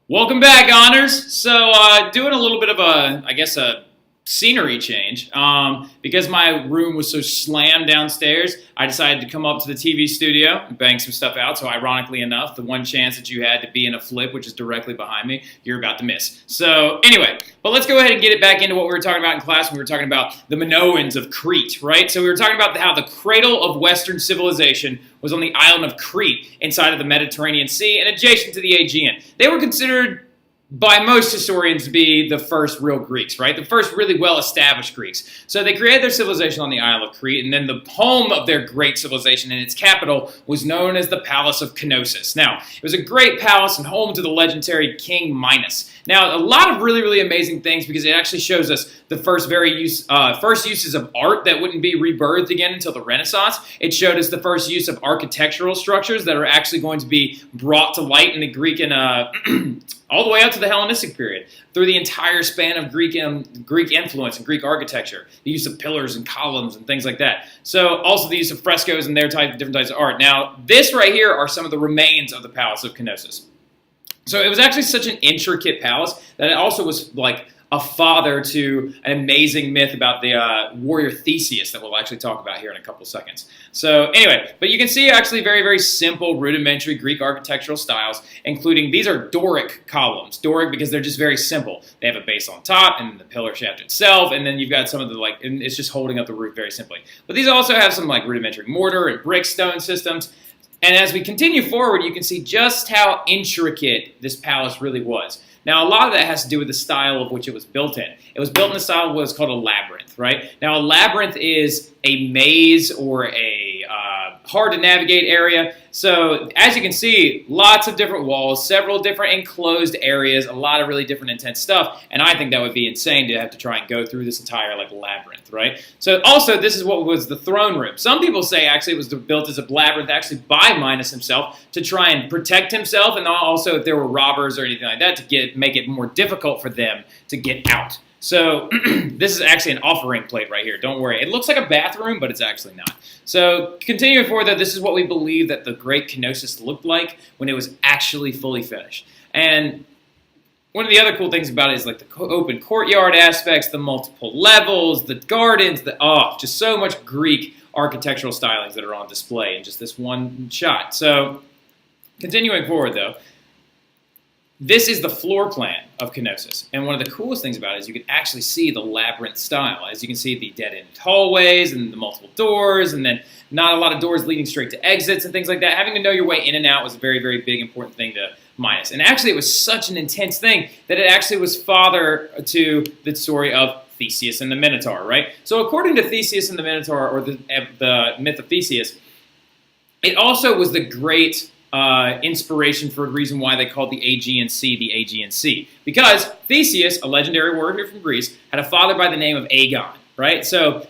Welcome back, Honors. So, doing a little bit of a scenery change. Because my room was so slammed downstairs, I decided to come up to the TV studio and bang some stuff out. So, ironically enough, the one chance that you had to be in a flip, which is directly behind me, you're about to miss. So, anyway, but let's go ahead and get it back into what we were talking about in class when we were talking about the Minoans of Crete, right? So, we were talking about how the cradle of Western civilization was on the island of Crete inside of the Mediterranean Sea and adjacent to the Aegean. They were considered by most historians to be the first real Greeks, right? The first really well-established Greeks. So they created their civilization on the Isle of Crete, and then the home of their great civilization and its capital was known as the Palace of Knossos. Now, it was a great palace and home to the legendary King Minos. Now, a lot of really, really amazing things because it actually shows us the first uses of art that wouldn't be rebirthed again until the Renaissance. It showed us the first use of architectural structures that are actually going to be brought to light in the Greek and all the way up to the Hellenistic period, through the entire span of Greek influence and Greek architecture, the use of pillars and columns and things like that. So also the use of frescoes and different types of art. Now, this right here are some of the remains of the Palace of Knossos. So it was actually such an intricate palace that it also was like a father to an amazing myth about the warrior Theseus that we'll actually talk about here in a couple seconds. So anyway, but you can see actually very, very simple rudimentary Greek architectural styles, including these are Doric columns. Doric because they're just very simple. They have a base on top and the pillar shaft itself, and then you've got some of the and it's just holding up the roof very simply. But these also have some rudimentary mortar and brick stone systems. And as we continue forward, you can see just how intricate this palace really was. Now, a lot of that has to do with the style of which it was built in. It was built in the style of what is called a labyrinth, right? Now, a labyrinth is a maze or a hard-to-navigate area. So, as you can see, lots of different walls, several different enclosed areas, a lot of really different intense stuff. And I think that would be insane to have to try and go through this entire labyrinth, right? So, also, this is what was the throne room. Some people say actually it was built as a labyrinth actually by Minos himself to try and protect himself, and also if there were robbers or anything like that to make it more difficult for them to get out. So this is actually an offering plate right here. Don't worry. It looks like a bathroom, but it's actually not. So continuing forward, though, this is what we believe that the Great Knossos looked like when it was actually fully finished. And one of the other cool things about it is the open courtyard aspects, the multiple levels, the gardens, just so much Greek architectural stylings that are on display in just this one shot. So continuing forward, though, this is the floor plan of Knossos, and one of the coolest things about it is you can actually see the labyrinth style. As you can see, the dead-end hallways and the multiple doors, and then not a lot of doors leading straight to exits and things like that. Having to know your way in and out was a very, very big, important thing to Minos. And actually, it was such an intense thing that it actually was father to the story of Theseus and the Minotaur, right? So according to Theseus and the Minotaur, or the myth of Theseus, it also was the great inspiration for a reason why they called the Aegean Sea. Because Theseus, a legendary warrior from Greece, had a father by the name of Aegon, right? So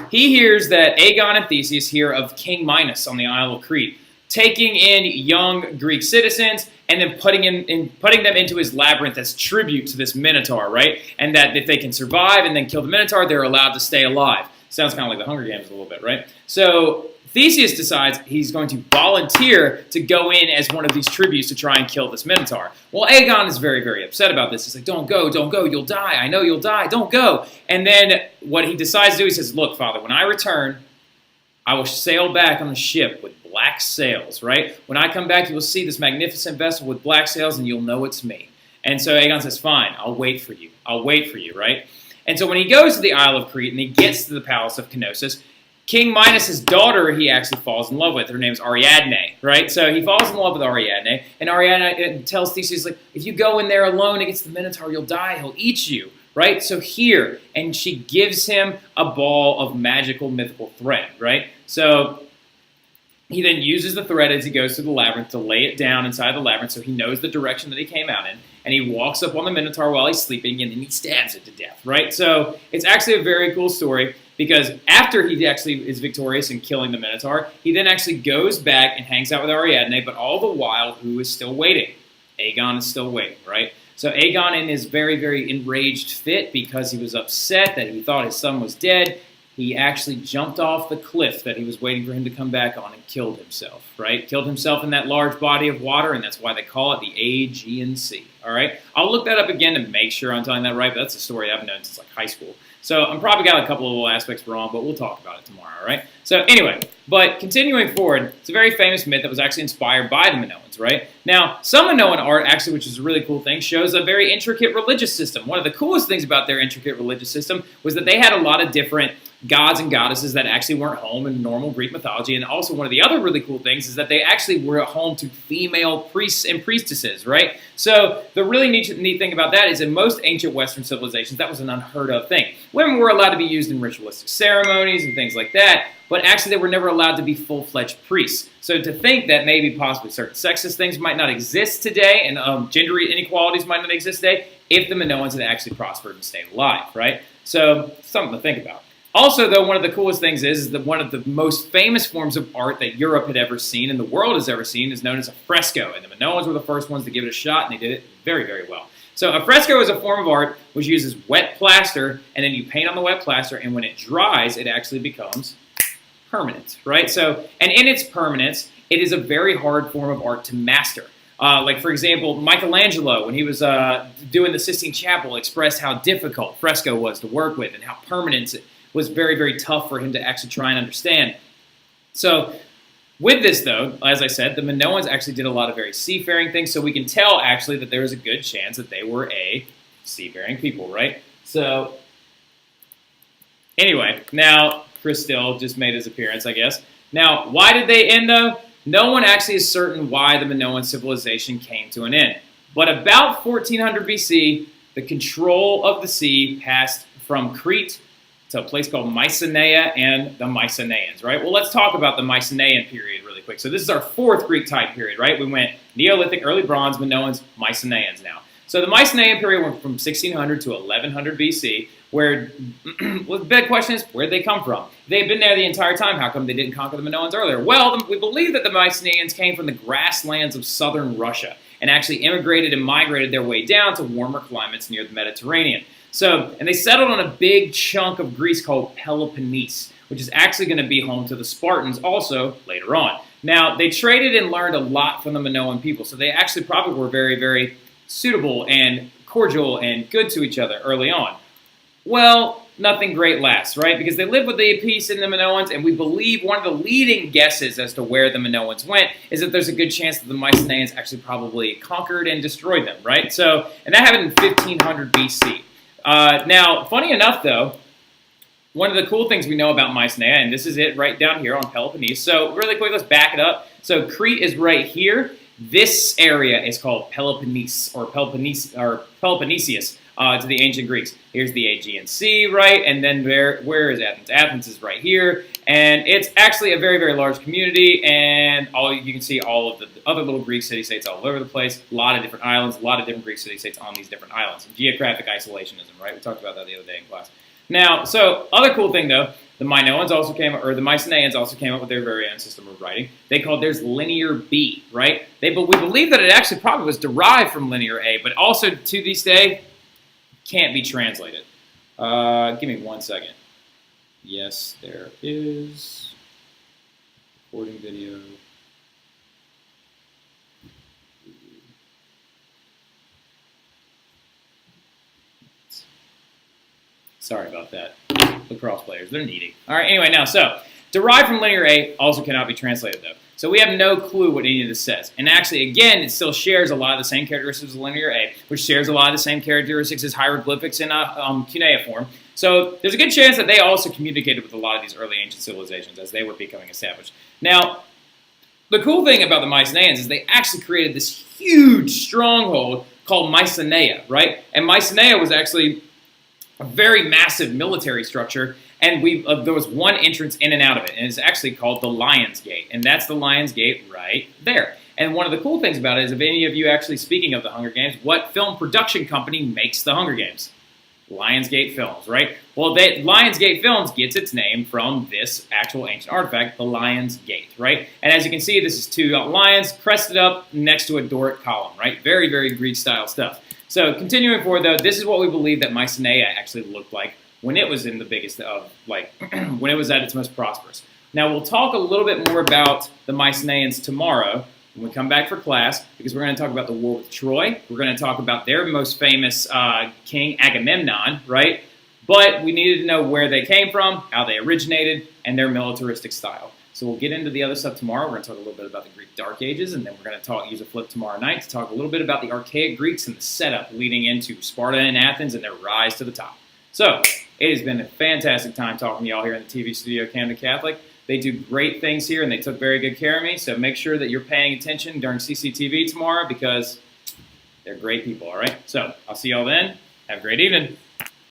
he hears that Aegon and Theseus hear of King Minos on the Isle of Crete, taking in young Greek citizens and then putting them into his labyrinth as tribute to this Minotaur, right? And that if they can survive and then kill the Minotaur, they're allowed to stay alive. Sounds kind of like the Hunger Games a little bit, right? So Theseus decides he's going to volunteer to go in as one of these tributes to try and kill this Minotaur. Well, Aegon is very, very upset about this. He's like, don't go, you'll die. I know you'll die, don't go. And then what he decides to do, he says, look, Father, when I return, I will sail back on the ship with black sails, right? When I come back, you will see this magnificent vessel with black sails, and you'll know it's me. And so Aegon says, fine, I'll wait for you, right? And so when he goes to the Isle of Crete and he gets to the Palace of Knossos, King Minos' daughter, he actually falls in love with. Her name's Ariadne, right? So he falls in love with Ariadne, and Ariadne tells Theseus, if you go in there alone against the Minotaur, you'll die, he'll eat you, right? So here, and she gives him a ball of magical, mythical thread, right? So he then uses the thread as he goes through the labyrinth to lay it down inside the labyrinth so he knows the direction that he came out in, and he walks up on the Minotaur while he's sleeping, and then he stabs it to death, right? So it's actually a very cool story, because after he actually is victorious in killing the Minotaur, he then actually goes back and hangs out with Ariadne, but all the while, who is still waiting? Aegon is still waiting, right? So Aegon, in his very, very enraged fit, because he was upset that he thought his son was dead, he actually jumped off the cliff that he was waiting for him to come back on and killed himself, right? Killed himself in that large body of water, and that's why they call it the Aegean Sea, all right? I'll look that up again to make sure I'm telling that right, but that's a story I've known since like high school. So I'm probably got a couple of little aspects wrong, but we'll talk about it tomorrow, all right? So anyway, but continuing forward, it's a very famous myth that was actually inspired by the Minoans, right? Now, some Minoan art, actually, which is a really cool thing, shows a very intricate religious system. One of the coolest things about their intricate religious system was that they had a lot of different gods and goddesses that actually weren't home in normal Greek mythology. And also one of the other really cool things is that they actually were at home to female priests and priestesses, right? So the really neat thing about that is in most ancient Western civilizations, that was an unheard of thing. Women were allowed to be used in ritualistic ceremonies and things like that, but actually they were never allowed to be full-fledged priests. So to think that maybe possibly certain sexist things might not exist today and gender inequalities might not exist today if the Minoans had actually prospered and stayed alive, right? So something to think about. Also, though, one of the coolest things is that one of the most famous forms of art that Europe had ever seen and the world has ever seen is known as a fresco. And the Minoans were the first ones to give it a shot, and they did it very, very well. So a fresco is a form of art which uses wet plaster, and then you paint on the wet plaster, and when it dries, it actually becomes permanent, right? So, and in its permanence, it is a very hard form of art to master. Like, for example, Michelangelo, when he was doing the Sistine Chapel, expressed how difficult fresco was to work with and how permanent it was very, very tough for him to actually try and understand. So with this, though, as I said, the Minoans actually did a lot of very seafaring things, so we can tell, actually, that there is a good chance that they were a seafaring people, right? So anyway, now Chris Still just made his appearance, I guess. Now, why did they end, though? No one actually is certain why the Minoan civilization came to an end. But about 1400 BC, the control of the sea passed from Crete to a place called Mycenae and the Mycenaeans, right? Well, let's talk about the Mycenaean period really quick. So this is our fourth Greek type period, right? We went Neolithic, Early Bronze, Minoans, Mycenaeans now. So the Mycenaean period went from 1600 to 1100 BC, where well, the big question is, where did they come from? They've been there the entire time. How come they didn't conquer the Minoans earlier? Well, we believe that the Mycenaeans came from the grasslands of southern Russia and actually immigrated and migrated their way down to warmer climates near the Mediterranean. So, and they settled on a big chunk of Greece called Peloponnese, which is actually going to be home to the Spartans also later on. Now, they traded and learned a lot from the Minoan people, so they actually probably were very, very suitable and cordial and good to each other early on. Well, nothing great lasts, right? Because they lived with the peace in the Minoans, and we believe one of the leading guesses as to where the Minoans went is that there's a good chance that the Mycenaeans actually probably conquered and destroyed them, right? So, and that happened in 1500 BC. Now, funny enough, though, one of the cool things we know about Mycenae, and this is it right down here on Peloponnese. So really quick, let's back it up. So Crete is right here. This area is called Peloponnese or Peloponnesus to the ancient Greeks. Here's the Aegean Sea, right? And then where is Athens? Athens is right here. And it's actually a very, very large community, and you can see all of the other little Greek city-states all over the place. A lot of different islands, a lot of different Greek city-states on these different islands. Geographic isolationism, right? We talked about that the other day in class. Now, so other cool thing though, the Minoans also the Mycenaeans also came up with their very own system of writing. They called theirs Linear B, right? We believe that it actually probably was derived from Linear A, but also to this day can't be translated. Give me 1 second. Yes, there is. Recording video. Sorry about that. Lacrosse players, they're needy. All right, anyway, now, so, derived from Linear A also cannot be translated, though. So we have no clue what any of this says. And actually, again, it still shares a lot of the same characteristics as Linear A, which shares a lot of the same characteristics as hieroglyphics in cuneiform. So there's a good chance that they also communicated with a lot of these early ancient civilizations as they were becoming established. Now, the cool thing about the Mycenaeans is they actually created this huge stronghold called Mycenae, right? And Mycenae was actually a very massive military structure, and there was one entrance in and out of it, and it's actually called the Lion's Gate, and that's the Lion's Gate right there. And one of the cool things about it is, if any of you actually, speaking of the Hunger Games, what film production company makes the Hunger Games? Lionsgate Films, right? Well, Lionsgate Films gets its name from this actual ancient artifact, the Lion's Gate, right? And as you can see, this is two lions crested up next to a Doric column, right? Very, very Greek-style stuff. So continuing forward, though, this is what we believe that Mycenae actually looked like when it was in the biggest of, like, when it was at its most prosperous. Now, we'll talk a little bit more about the Mycenaeans tomorrow when we come back for class, because we're going to talk about the war with Troy. We're going to talk about their most famous king, Agamemnon, right? But we needed to know where they came from, how they originated, and their militaristic style. So we'll get into the other stuff tomorrow. We're going to talk a little bit about the Greek Dark Ages, and then we're going to use a flip tomorrow night to talk a little bit about the archaic Greeks and the setup leading into Sparta and Athens and their rise to the top. So it has been a fantastic time talking to y'all here in the TV studio, Camden Catholic. They do great things here, and they took very good care of me, so make sure that you're paying attention during CCTV tomorrow because they're great people, all right? So I'll see y'all then. Have a great evening.